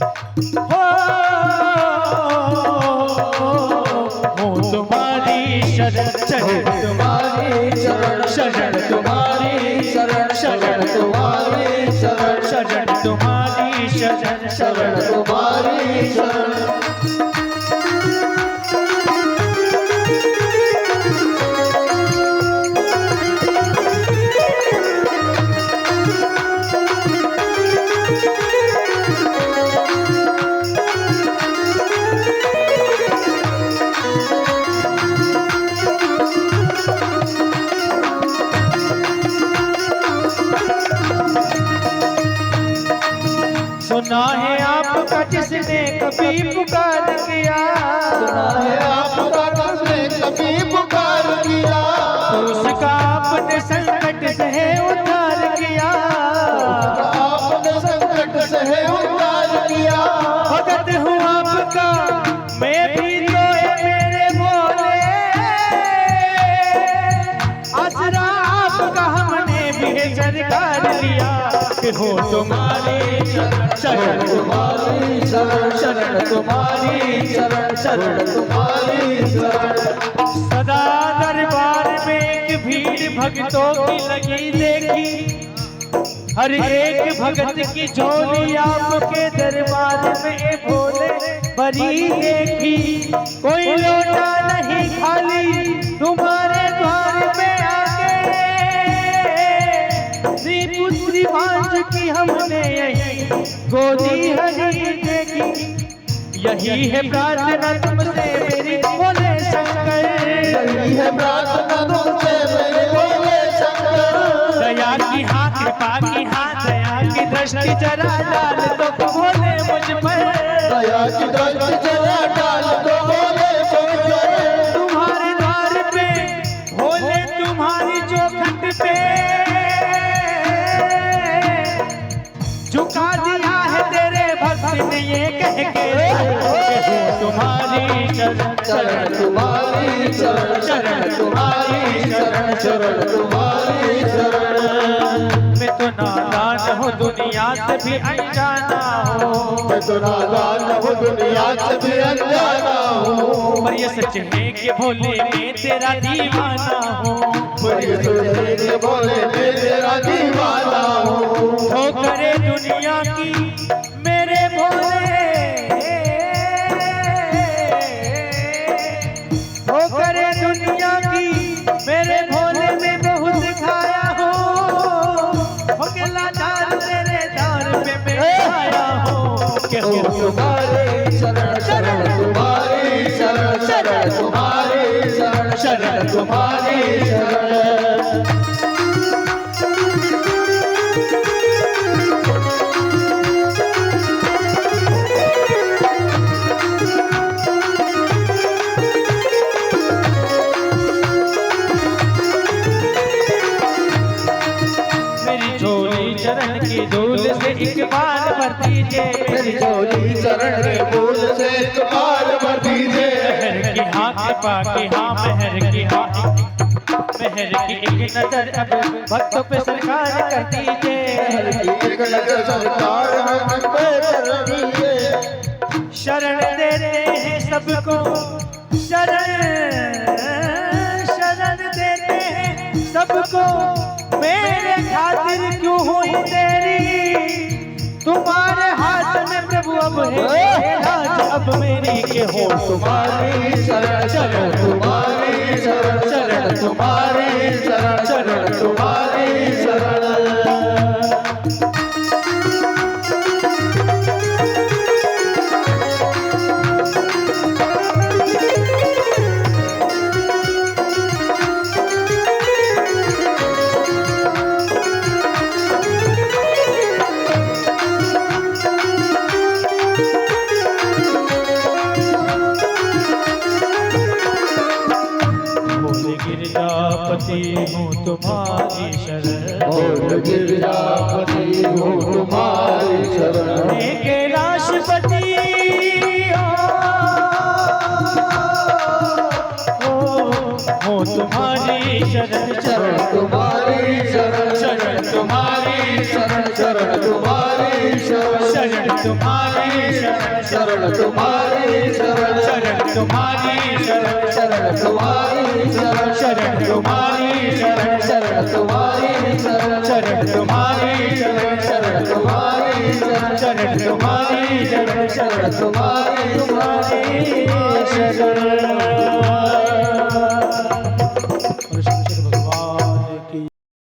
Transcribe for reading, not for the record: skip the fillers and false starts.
हो तुम्हारी शरण शरण तुम्हारी शरण शरण तुम्हारी शरण शरण तुम्हारी शरण शरण तुम्हारी शरण शरण तुम्हारी शरण। सुना है आपका जिसने कभी पुकार किया, सुना है आपका जिसने कभी पुकार किया, तो उसका आपने संकट से उद्धार किया, आपने संकट से उद्धार किया। भगत हूँ आपका मैं भी तो मेरे भोले, आसरा आपका हमने भी सरकार लिया। हो तुम्हारी शरण तुम्हारी शरण शरण तुम्हारी शरण शरण तुम्हारी शरण। सदा दरबार में एक भीड़ भक्तों की लगी देखी, हर एक भगत की झोली आपके दरबार में भोले भरी देखी। कोई लौटा नहीं खाली तुम्हारे द्वार पे आके, पुत्री भांज की हमने यही गोदी हरी देखी। यही है प्रार्थना तुमसे मेरी भोले शंकर, यही है प्रार्थना तुमसे मेरे भोले शंकर। दया की हाथ कृपा की हाथ दया की दृष्टि जरा डाल दो भोले मुझ पर, दया की दृष्टि जरा डाल दो भोले मुझ पर। तुम्हारे द्वार पे भोले तुम्हारी चौखट पे झुका दिया है तेरे भक्त ने ये कह के, तुम्हारी शरण शरण तुम्हारी शरण शरण तुम्हारी शरण शरण तुम्हारी शरण। मैं तो नादान हूँ दुनिया से भी अनजाना हूँ, मैं तो नादान हूँ दुनिया से भी अनजाना हूँ, पर ये सच है कि भोले मैं तेरा दीवाना हूँ, पर ये सच है कि भोले मैं तेरा दीवाना हूँ। तो करे दुनिया की मेरे भोले, तो करे दुनिया की मेरे भोले में बहुत खाया हूँ, भोला दार तेरे दार पे मैं आया हूँ। कि हो तुम्हारी शरण शरण तुम्हारी शरण शरण तुम्हारी शरण शरण तुम्हारी शरण। चरण की धूल से एक बार भर दीजिए, मेरी झोली चरण के फूल से एक बार भर दीजिए। मेहर की हाथ पाके हाँ मेहर की हाथ, मेहर की एक नजर अब भक्तों पे सरकार कर दीजिए, एक नजर सरकार हम पे कर दीजिए। शरण देते हैं सबको शरण, शरण देते हैं सबको मेरे खातिर क्यों हुई तेरी, तुम्हारे हाथ में प्रभु अब है राज अब मेरी के हो तुम्हारी शरण शरण तुम्हारी शरण शरण तुम्हारी शरण शरण तुम्हारी शरण। गिरजापति हूँ तुम्हारी शरण, बोल गिरजापति हूँ तुम्हारी शरण। कैलाशपति हो तुम्हारी शरण शरण तुम्हारी शरण शरण तुम्हारी शरण शरण तुम्हारी शरण शरण तुम्हारी शरण तुम्हारी शरण शरण तुम्हारी शरण शरण तुम्हारी शरण शरण तुम्हारी शरण शरण तुम्हारी शरण शरण तुम्हारी शरण शरण तुम्हारी शरण शरण तुम्हारी शरण शरण तुम्हारी